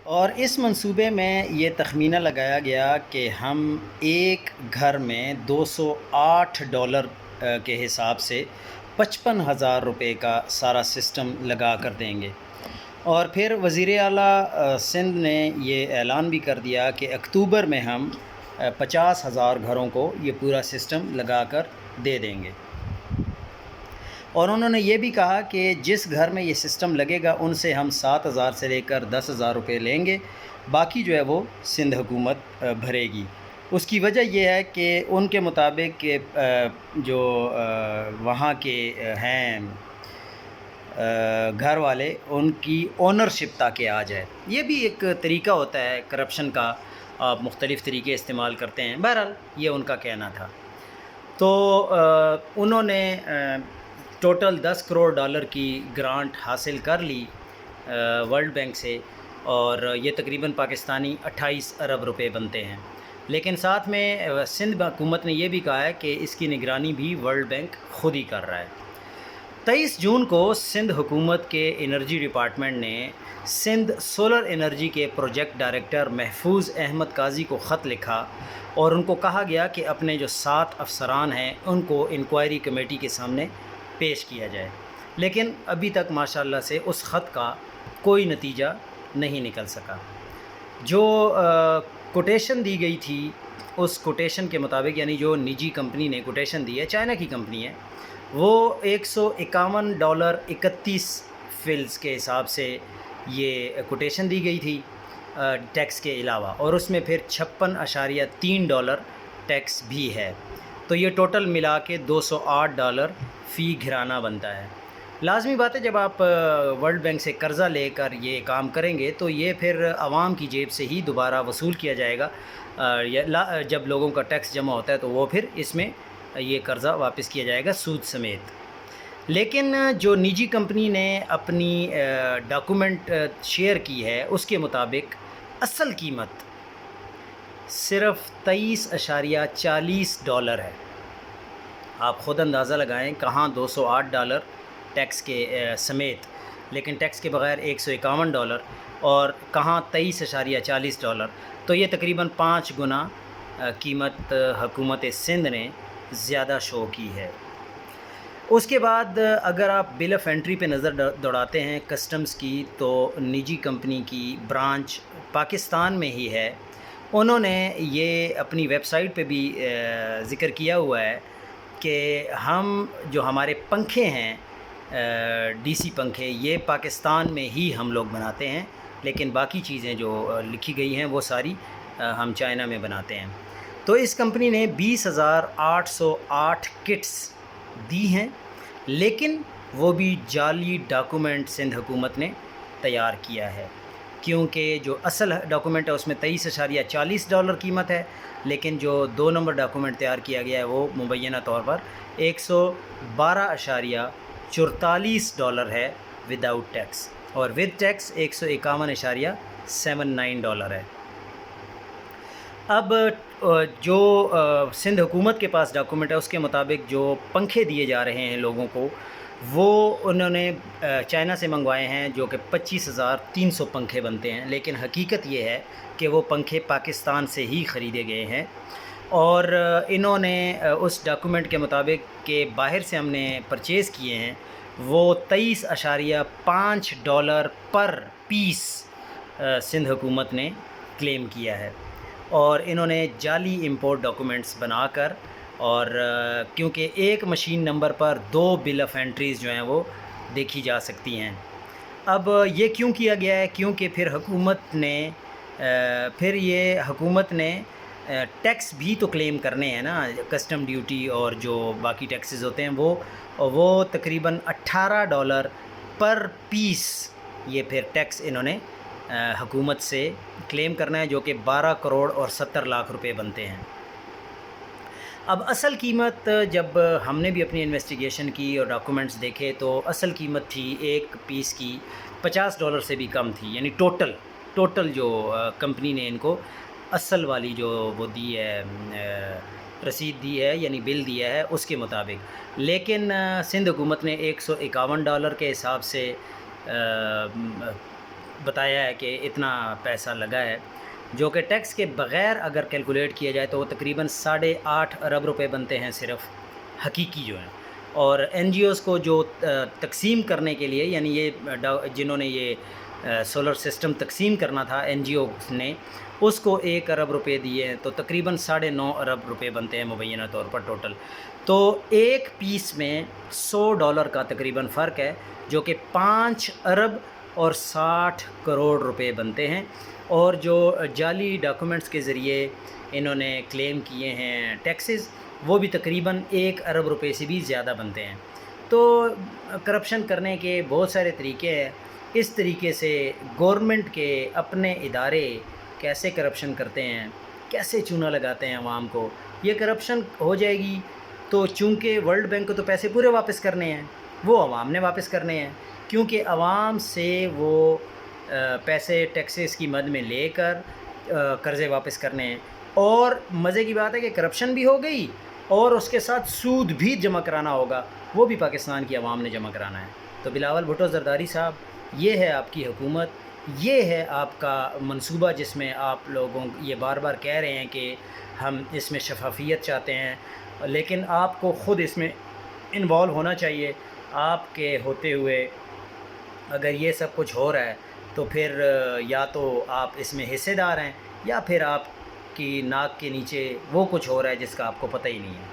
اور اس منصوبے میں یہ تخمینہ لگایا گیا کہ ہم ایک گھر میں $208 کے حساب سے 55,000 روپے کا سارا سسٹم لگا کر دیں گے۔ اور پھر وزیر اعلیٰ سندھ نے یہ اعلان بھی کر دیا کہ اکتوبر میں ہم 50,000 گھروں کو یہ پورا سسٹم لگا کر دے دیں گے۔ اور انہوں نے یہ بھی کہا کہ جس گھر میں یہ سسٹم لگے گا ان سے ہم 7,000 سے لے کر 10,000 روپے لیں گے، باقی جو ہے وہ سندھ حکومت بھرے گی۔ اس کی وجہ یہ ہے کہ ان کے مطابق کہ جو وہاں کے ہیں گھر والے، ان کی اونرشپ تاکہ آ جائے۔ یہ بھی ایک طریقہ ہوتا ہے کرپشن کا، آپ مختلف طریقے استعمال کرتے ہیں۔ بہرحال یہ ان کا کہنا تھا۔ تو انہوں نے ٹوٹل $10 کروڑ کی گرانٹ حاصل کر لی ورلڈ بینک سے، اور یہ تقریباً پاکستانی 28 ارب روپے بنتے ہیں۔ لیکن ساتھ میں سندھ حکومت نے یہ بھی کہا ہے کہ اس کی نگرانی بھی ورلڈ بینک خود ہی کر رہا ہے۔ 23 جون کو سندھ حکومت کے انرجی ڈپارٹمنٹ نے سندھ سولر انرجی کے پروجیکٹ ڈائریکٹر محفوظ احمد قاضی کو خط لکھا، اور ان کو کہا گیا کہ اپنے جو 7 افسران ہیں ان کو انکوائری کمیٹی کے سامنے پیش کیا جائے۔ لیکن ابھی تک ماشاءاللہ سے اس خط کا کوئی نتیجہ نہیں نکل سکا۔ جو کوٹیشن دی گئی تھی، اس کوٹیشن کے مطابق، یعنی جو نجی کمپنی نے کوٹیشن دی ہے، چائنا کی کمپنی ہے، وہ $151.31 فلز کے حساب سے یہ کوٹیشن دی گئی تھی ٹیکس کے علاوہ، اور اس میں پھر $56.3 ٹیکس بھی ہے۔ تو یہ ٹوٹل ملا کے $208 فی گھرانہ بنتا ہے۔ لازمی بات ہے، جب آپ ورلڈ بینک سے قرضہ لے کر یہ کام کریں گے تو یہ پھر عوام کی جیب سے ہی دوبارہ وصول کیا جائے گا۔ جب لوگوں کا ٹیکس جمع ہوتا ہے تو وہ پھر اس میں یہ قرضہ واپس کیا جائے گا سود سمیت۔ لیکن جو نجی کمپنی نے اپنی ڈاکومنٹ شیئر کی ہے، اس کے مطابق اصل قیمت صرف $23.40 ہے۔ آپ خود اندازہ لگائیں کہاں $208 ٹیکس کے سمیت، لیکن ٹیکس کے بغیر $151، اور کہاں $23.40۔ تو یہ تقریباً 5 گنا قیمت حکومت سندھ نے زیادہ شو کی ہے۔ اس کے بعد اگر آپ بل آف انٹری پہ نظر دوڑاتے ہیں کسٹمز کی، تو نجی کمپنی کی برانچ پاکستان میں ہی ہے۔ انہوں نے یہ اپنی ویب سائٹ پہ بھی ذکر کیا ہوا ہے کہ ہم جو ہمارے پنکھے ہیں، ڈی سی پنکھے، یہ پاکستان میں ہی ہم لوگ بناتے ہیں، لیکن باقی چیزیں جو لکھی گئی ہیں وہ ساری ہم چائنا میں بناتے ہیں۔ تو اس کمپنی نے 20,808 کٹس دی ہیں، لیکن وہ بھی جعلی ڈاکومنٹ سندھ حکومت نے تیار کیا ہے، کیونکہ جو اصل ڈاکومنٹ ہے اس میں $23.40 قیمت ہے، لیکن جو 2 نمبر ڈاکومنٹ تیار کیا گیا ہے وہ مبینہ طور پر $112.44 ہے وداؤٹ ٹیکس، اور ود ٹیکس $151.79 ہے۔ اب جو سندھ حکومت کے پاس ڈاکومنٹ ہے اس کے مطابق جو پنکھے دیے جا رہے ہیں لوگوں کو، وہ انہوں نے چائنا سے منگوائے ہیں، جو کہ 25,300 پنکھے بنتے ہیں، لیکن حقیقت یہ ہے کہ وہ پنکھے پاکستان سے ہی خریدے گئے ہیں۔ اور انہوں نے اس ڈاکومنٹ کے مطابق کہ باہر سے ہم نے پرچیز کیے ہیں، وہ $23.5 پر پیس سندھ حکومت نے کلیم کیا ہے، اور انہوں نے جعلی امپورٹ ڈاکومنٹس بنا کر، اور کیونکہ ایک machine number per 2 bill of entries جو ہیں وہ دیکھی جا سکتی ہیں۔ اب یہ کیوں کیا گیا ہے؟ کیونکہ پھر حکومت نے ٹیکس بھی تو کلیم کرنے ہیں نا، کسٹم ڈیوٹی اور جو باقی ٹیکسز ہوتے ہیں وہ تقریباً $18 پر پیس یہ پھر ٹیکس انہوں نے حکومت سے کلیم کرنا ہے، جو کہ 12 کروڑ اور 70 لاکھ روپے بنتے ہیں۔ اب اصل قیمت جب ہم نے بھی اپنی انویسٹیگیشن کی اور ڈاکومنٹس دیکھے تو اصل قیمت تھی ایک پیس کی $50 سے بھی کم تھی، یعنی ٹوٹل جو کمپنی نے ان کو اصل والی جو وہ دی ہے، رسید دی ہے، یعنی بل دیا ہے اس کے مطابق۔ لیکن سندھ حکومت نے $151 کے حساب سے بتایا ہے کہ اتنا پیسہ لگا ہے، جو کہ ٹیکس کے بغیر اگر کیلکولیٹ کیا جائے تو وہ تقریباً 8.5 ارب روپے بنتے ہیں صرف حقیقی جو ہیں۔ اور این جی اوز کو جو تقسیم کرنے کے لیے، یعنی یہ جنہوں نے یہ سولر سسٹم تقسیم کرنا تھا این جی اوز نے، اس کو 1 ارب روپے دیے ہیں، تو تقریباً 9.5 ارب روپے بنتے ہیں مبینہ طور پر ٹوٹل۔ تو ایک پیس میں $100 کا تقریباً فرق ہے، جو کہ 5 ارب اور 60 کروڑ روپے بنتے ہیں۔ اور جو جعلی ڈاکومنٹس کے ذریعے انہوں نے کلیم کیے ہیں ٹیکسز، وہ بھی تقریباً 1 ارب روپے سے بھی زیادہ بنتے ہیں۔ تو کرپشن کرنے کے بہت سارے طریقے ہیں۔ اس طریقے سے گورنمنٹ کے اپنے ادارے کیسے کرپشن کرتے ہیں، کیسے چونا لگاتے ہیں عوام کو۔ یہ کرپشن ہو جائے گی تو چونکہ ورلڈ بینک کو تو پیسے پورے واپس کرنے ہیں، وہ عوام نے واپس کرنے ہیں، کیونکہ عوام سے وہ پیسے ٹیکسز کی مد میں لے کر قرضے واپس کرنے ہیں۔ اور مزے کی بات ہے کہ کرپشن بھی ہو گئی اور اس کے ساتھ سود بھی جمع کرانا ہوگا، وہ بھی پاکستان کی عوام نے جمع کرانا ہے۔ تو بلاول بھٹو زرداری صاحب، یہ ہے آپ کی حکومت، یہ ہے آپ کا منصوبہ، جس میں آپ لوگوں یہ بار بار کہہ رہے ہیں کہ ہم اس میں شفافیت چاہتے ہیں، لیکن آپ کو خود اس میں انوالو ہونا چاہیے۔ آپ کے ہوتے ہوئے اگر یہ سب کچھ ہو رہا ہے تو پھر یا تو آپ اس میں حصے دار ہیں، یا پھر آپ کی ناک کے نیچے وہ کچھ ہو رہا ہے جس کا آپ کو پتہ ہی نہیں ہے۔